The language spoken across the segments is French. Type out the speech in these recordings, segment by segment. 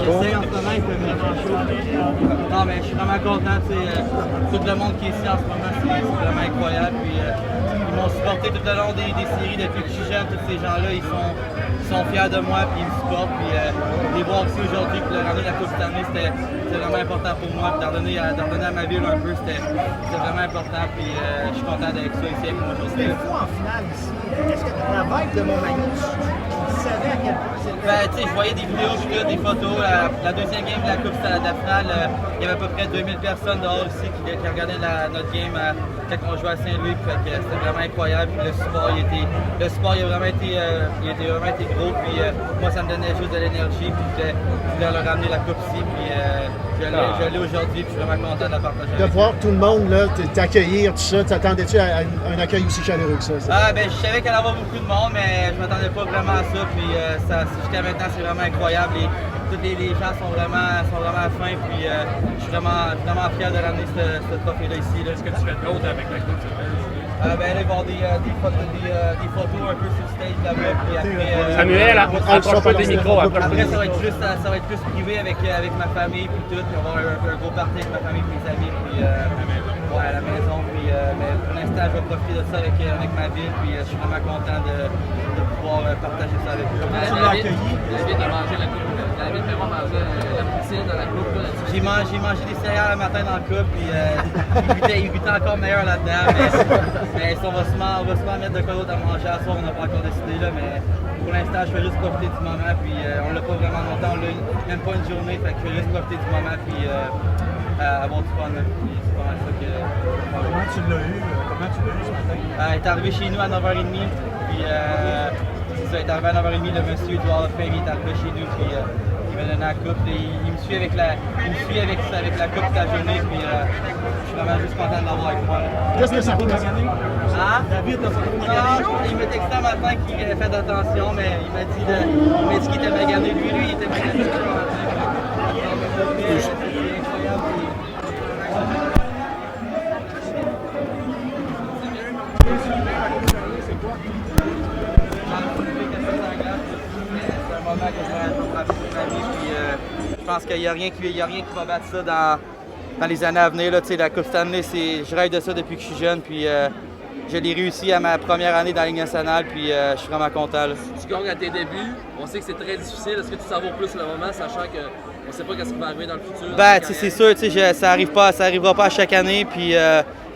J'essaie en ce moment, il fait vraiment chaud. Non, mais je suis vraiment content. Tout le monde qui est ici en ce moment, c'est vraiment incroyable. Puis, ils m'ont supporté tout le long des séries depuis que je suis jeune. Tous ces gens-là, ils sont fiers de moi, puis ils me supportent. Puis, les voir ici aujourd'hui, puis leur ramener la Coupe cette année, c'était vraiment important pour moi. Puis, d'en donner à ma ville un peu, c'était vraiment important. Puis, je suis content d'être ici avec moi aujourd'hui. Une fois en finale ici, est-ce que la vibe de Montmagny, tu savais à quel point c'est je voyais des vidéos, des photos. La deuxième game de la Coupe, c'était la finale. Il y avait à peu près 2000 personnes dehors ici qui regardaient notre game quand on jouait à Saint-Louis. C'était vraiment incroyable. Le support, il a vraiment été gros. Puis, moi, ça me donnait juste de l'énergie. Puis, je voulais leur ramener la Coupe ici. Puis, je l'ai aujourd'hui. Puis, je suis vraiment content de la partager. De voir tout le monde là, t'accueillir, tout ça, t'attendais-tu à un accueil aussi chaleureux que ça? Je savais qu'elle allait avoir beaucoup de monde, mais je ne m'attendais pas vraiment à ça. Puis jusqu'à maintenant, c'est vraiment incroyable. Tous les gens sont vraiment à la fin. Puis je suis vraiment fier de ramener ce trophée-là ici. Est-ce que tu fais d'autres avec la coupe? Aller voir des photos un peu sur le stage là-bas. Puis après, Samuel, approche-toi des micros. Après, ça va être plus privé avec ma famille. Puis tout. Puis on va avoir un gros party avec ma famille et mes amis. Puis, à la maison. Puis, mais pour l'instant, je vais profiter de ça avec ma ville. Puis je suis vraiment content de pouvoir partager ça avec eux. Tu l'as accueilli? L'invite à manger la coupe. L'invite vraiment à manger la poutine dans la coupe. J'ai mangé des céréales le matin dans le coupe. Puis il goûtait encore meilleur là-dedans. Mais on va sûrement mettre de quoi d'autre à manger à soir. On n'a pas encore décidé. Là, mais pour l'instant, je vais juste profiter du moment. Puis on l'a pas vraiment longtemps. On l'a même pas une journée. Fait que je vais juste profiter du moment. Puis avoir du fun. Puis c'est pas mal ça que. Comment tu l'as eu ce matin? Il est arrivé chez nous à 9h30. Puis il est arrivé à 9h30. Le monsieur du Hall of Fame il est arrivé chez nous. Puis il m'a donné la coupe. Il me suit avec la coupe toute la journée. Puis je suis vraiment juste content de l'avoir avec moi. Qu'est-ce que ça peut maganer? David, il m'a texté un matin qu'il avait fait attention, mais il m'a dit qu'il était magané. Lui, il était magané. Je pense qu'il n'y a rien qui va battre ça dans les années à venir. Là, la Coupe Stanley, je rêve de ça depuis que je suis jeune. Puis, je l'ai réussi à ma première année dans la Ligue nationale. Puis, je suis vraiment content. Là. Tu gagnes à tes débuts. On sait que c'est très difficile. Est-ce que tu savoures plus le moment, sachant qu'on ne sait pas ce qui va arriver dans le futur? C'est sûr, ça arrivera pas à chaque année. Puis,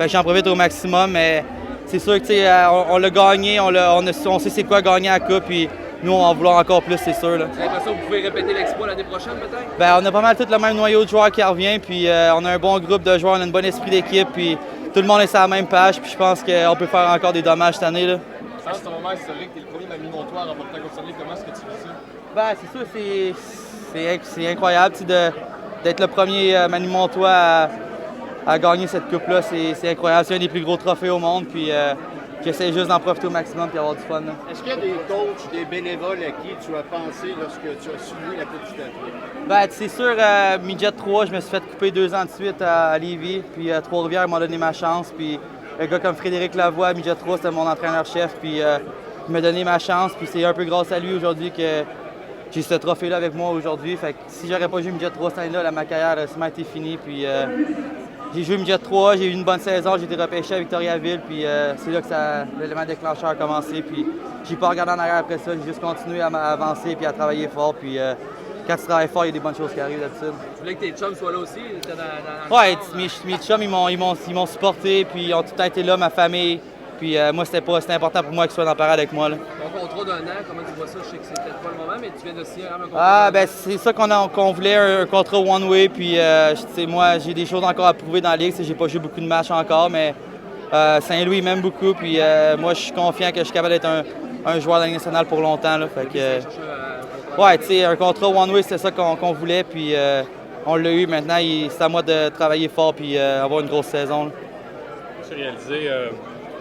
j'en profite au maximum. Mais c'est sûr que on l'a gagné. On sait c'est quoi gagner à la Coupe. Puis, nous, on va en vouloir encore plus, c'est sûr. Là. J'ai l'impression que vous pouvez répéter l'exploit l'année prochaine, peut-être? On a pas mal tout le même noyau de joueurs qui revient, puis on a un bon groupe de joueurs, on a un bon esprit d'équipe, puis tout le monde est sur la même page, puis je pense qu'on peut faire encore des dommages cette année. Là. C'est un moment historique, tu es le premier Manu Montois à remporter la Coupe Stanley. Comment est-ce que tu vis ça? C'est sûr, c'est incroyable d'être le premier Manu Montois à gagner cette coupe-là. C'est incroyable, c'est un des plus gros trophées au monde, puis j'essaie juste d'en profiter au maximum et avoir du fun. Est-ce qu'il y a des coachs, des bénévoles à qui tu as pensé lorsque tu as suivi la Coupe Stanley? C'est sûr, Midget 3, je me suis fait couper 2 ans de suite à Lévis. Puis Trois-Rivières m'a donné ma chance. Puis un gars comme Frédéric Lavoie, Midget 3, c'était mon entraîneur-chef. Puis il m'a donné ma chance. Puis c'est un peu grâce à lui aujourd'hui que j'ai ce trophée-là avec moi aujourd'hui. Fait que si j'aurais pas joué Midget 3 cette année-là, ma carrière a sûrement été finie. Puis j'ai joué Midget 3, j'ai eu une bonne saison, j'ai été repêché à Victoriaville. Puis c'est là que l'élément déclencheur a commencé. Puis j'ai pas regardé en arrière après ça, j'ai juste continué à avancer puis à travailler fort. Puis quand tu travailles fort, il y a des bonnes choses qui arrivent d'habitude. Tu voulais que tes chums soient là aussi? Ouais, mes chums, ils m'ont supporté, puis ils ont tout le temps été là, ma famille. Puis moi, c'était important pour moi qu'ils soient dans la parade avec moi. Là. Ton contrat d'un an, comment tu vois ça? Je sais que c'est peut-être pas le moment, mais tu viens de signer un contrat. C'est ça qu'on voulait, un contrat one-way. Puis moi, j'ai des choses encore à prouver dans la Ligue. J'ai pas joué beaucoup de matchs encore, mais Saint-Louis m'aime beaucoup. Puis moi, je suis confiant que je suis capable d'être un joueur de la Ligue nationale pour longtemps. Là. Fait que, un contrat one-way, c'était ça qu'on voulait. Puis on l'a eu. Maintenant, c'est à moi de travailler fort puis avoir une grosse saison. Tu réalisé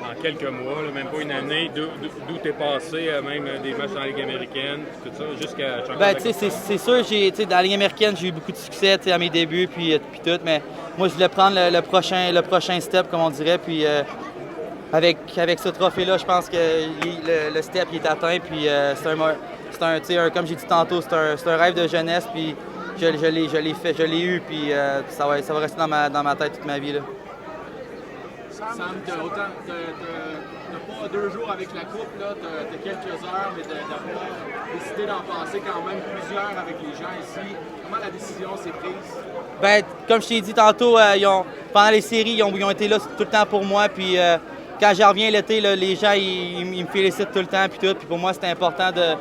en quelques mois, là, même pas une année, d'où t'es passé, même des matchs dans la Ligue américaine, tout ça, jusqu'à... c'est sûr, dans la Ligue américaine, j'ai eu beaucoup de succès à mes débuts, puis tout, mais moi, je voulais prendre le prochain step, comme on dirait, puis avec ce trophée-là, je pense que le step il est atteint, puis comme j'ai dit tantôt, c'est un rêve de jeunesse, puis je l'ai fait, je l'ai eu, puis ça va rester dans ma tête toute ma vie. Là. Sam, t'as pas 2 jours avec la coupe, t'as quelques heures, mais d'avoir décidé d'en passer quand même plusieurs avec les gens ici. Comment la décision s'est prise? Ben, comme je t'ai dit tantôt, pendant les séries, ils ont été là tout le temps pour moi. Puis quand je reviens l'été, les gens ils me félicitent tout le temps. Puis pour moi, c'était important de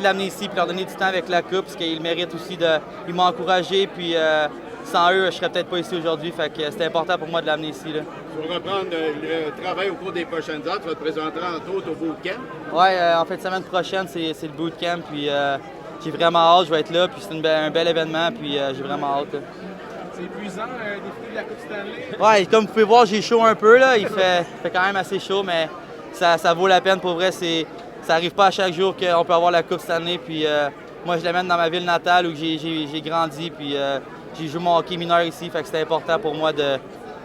l'amener ici et leur donner du temps avec la coupe, parce qu'ils méritent aussi ils m'ont encouragé. Puis sans eux, je serais peut-être pas ici aujourd'hui. Fait que c'était important pour moi de l'amener ici. Là. Tu vas reprendre le travail au cours des prochaines heures. Tu vas te présenter entre autres au bootcamp. Oui, en fait, semaine prochaine, c'est le bootcamp. Puis j'ai vraiment hâte, je vais être là. Puis c'est un bel événement. Puis j'ai vraiment hâte. Là. C'est épuisant, le défi de la Coupe Stanley? Oui, comme vous pouvez voir, j'ai chaud un peu. Là. Il fait quand même assez chaud, mais ça vaut la peine. Pour vrai, ça n'arrive pas à chaque jour qu'on peut avoir la Coupe Stanley. Puis moi, je l'amène dans ma ville natale où j'ai grandi. Puis j'ai joué mon hockey mineur ici. Fait que c'était important pour moi de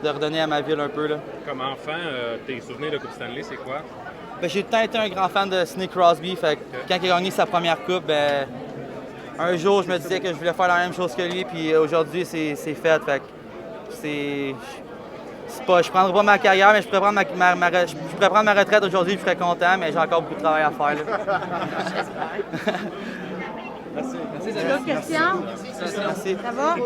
redonner à ma ville un peu. Là. Comme enfant, tes souvenirs de Coupe Stanley, c'est quoi? Ben, j'ai tout le temps été un grand fan de Sidney Crosby. Fait que quand il a gagné sa première coupe, un jour, je me disais que je voulais faire la même chose que lui. Puis aujourd'hui, c'est fait. Fait que je prendrai pas ma carrière, mais je pourrais prendre ma retraite aujourd'hui. Je serais content, mais j'ai encore beaucoup de travail à faire. Là. Merci. D'autres questions? Merci. Ça va?